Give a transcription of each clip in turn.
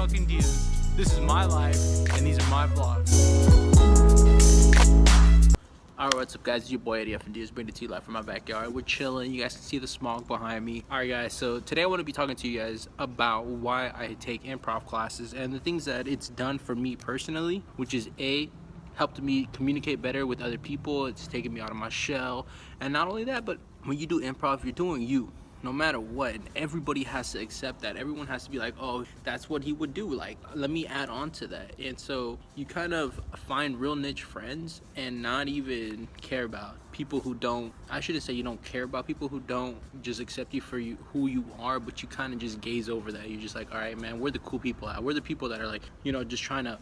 fucking views. This is my life, and these are my vlogs. Alright, what's up guys, it's your boy Eddie F and D's bringing it to you live from my backyard. We're chilling, you guys can see the smog behind me. Alright guys, so today I want to be talking to you guys about why I take improv classes and the things that it's done for me personally, which is A, helped me communicate better with other people. It's taken me out of my shell, and not only that, but when you do improv, you're doing you. No matter what, and everybody has to accept that. Everyone has to be like, oh, that's what he would do, like, let me add on to that. And so you kind of find real niche friends and not even care about people who don't, I shouldn't say you don't care about people who don't just accept you for who you are, but you kind of just gaze over that. You're just like, all right, man, we're the cool people. We're the people that are like, you know, just trying to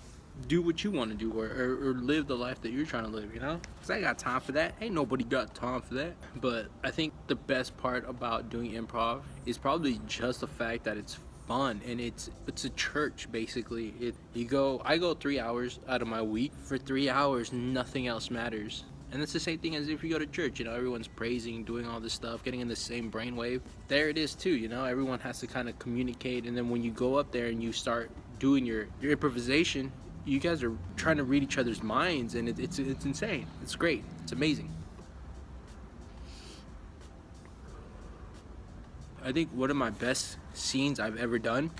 do what you want to do, or live the life that you're trying to live, you know? Because I got time for that. Ain't nobody got time for that. But I think the best part about doing improv is probably just the fact that it's fun, and it's a church basically. I go 3 hours out of my week. For 3 hours, nothing else matters. And it's the same thing as if you go to church, you know, everyone's praising, doing all this stuff, getting in the same brainwave. There it is too, you know, everyone has to kind of communicate, and then when you go up there and you start doing your improvisation, you guys are trying to read each other's minds, and it's insane. It's great. It's amazing. I think one of my best scenes I've ever done,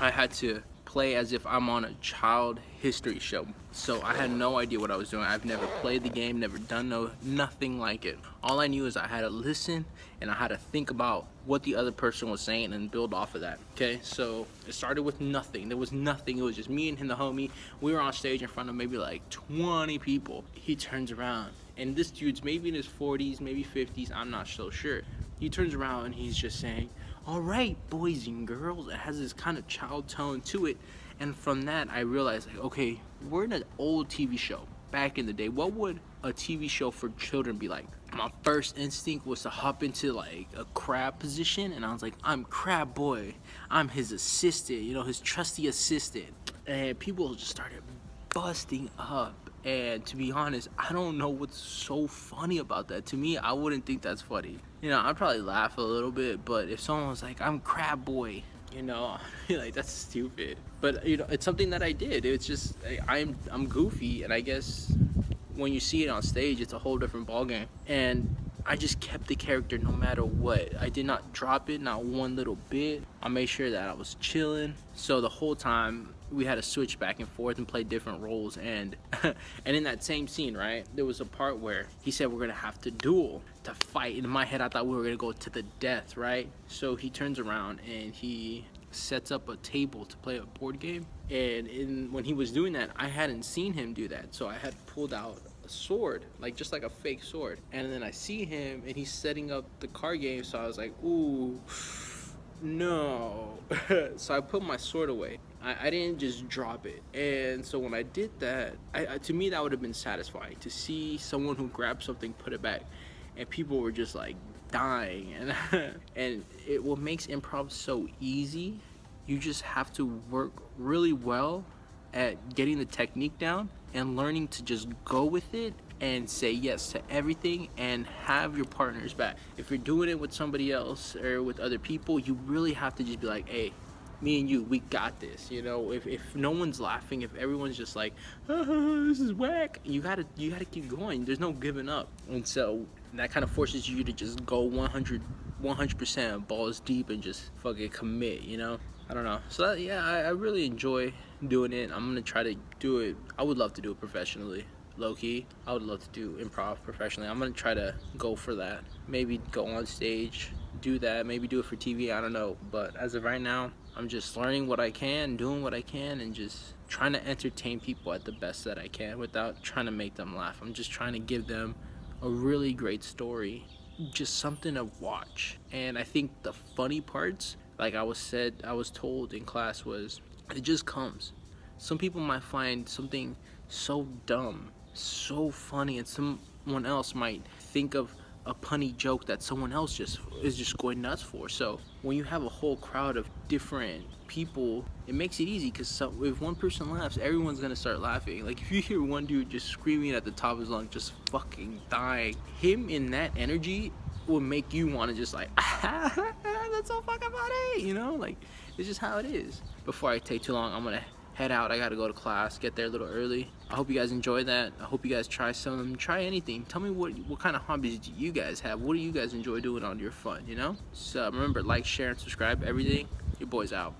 I had to play as if I'm on a child history show. So I had no idea what I was doing. I've never played the game, never done nothing like it. All I knew is I had to listen and I had to think about what the other person was saying and build off of that. Okay, so it started with nothing. There was nothing. It was just me and him, the homie. We were on stage in front of maybe like 20 people. He turns around, and this dude's maybe in his 40s, maybe 50s. I'm not so sure. He turns around and he's just saying, all right, boys and girls. It has this kind of child tone to it. And from that, I realized, like, okay, we're in an old TV show. Back in the day, what would a TV show for children be like? My first instinct was to hop into like a crab position, and I was like, I'm Crab Boy. I'm his assistant, you know, his trusty assistant. And people just started busting up. And to be honest, I don't know what's so funny about that. To me, I wouldn't think that's funny. You know, I'd probably laugh a little bit, but if someone was like, I'm Crab Boy, you know, I'd be like, that's stupid. But, you know, it's something that I did. It's just, I'm goofy, and I guess when you see it on stage, it's a whole different ballgame. And I just kept the character no matter what. I did not drop it, not one little bit. I made sure that I was chilling. So the whole time, we had to switch back and forth and play different roles. And and in that same scene, right, there was a part where he said we're gonna have to duel, to fight. In my head, I thought we were gonna go to the death, right? So he turns around and he sets up a table to play a board game. And when he was doing that, I hadn't seen him do that. So I had pulled out a sword, like just like a fake sword. And then I see him and he's setting up the card game. So I was like, ooh, no. So I put my sword away. I didn't just drop it. And so when I did that, to me that would have been satisfying, to see someone who grabbed something, put it back, and people were just like dying. And what makes improv so easy, you just have to work really well at getting the technique down and learning to just go with it and say yes to everything and have your partners back. If you're doing it with somebody else or with other people, you really have to just be like, hey, me and you, we got this. You know, if no one's laughing, if everyone's just like, oh, this is whack, you gotta keep going. There's no giving up. And so that kind of forces you to just go 100% balls deep and just fucking commit, you know? I don't know. So yeah, I really enjoy doing it. I'm gonna try to do it. I would love to do it professionally, low-key. I would love to do improv professionally. I'm gonna try to go for that. Maybe go on stage, do that, maybe do it for TV, I don't know. But as of right now, I'm just learning what I can, doing what I can, and just trying to entertain people at the best that I can without trying to make them laugh. I'm just trying to give them a really great story, just something to watch. And I think the funny parts, like I was told in class, was it just comes. Some people might find something so dumb, so funny, and someone else might think of a punny joke that someone else is just going nuts for. So when you have a whole crowd of different people, it makes it easy, because if one person laughs, everyone's gonna start laughing. Like if you hear one dude just screaming at the top of his lungs, just fucking dying, him in that energy will make you want to just like, that's so fucking funny, you know? Like, It's just how it is. Before I take too long, I'm gonna head out. I gotta go to class, get there a little early. I hope you guys enjoy that. I hope you guys try some, try anything. Tell me what kind of hobbies do you guys have? What do you guys enjoy doing on your fun, you know? So remember, like, share, and subscribe, everything. Your boy's out.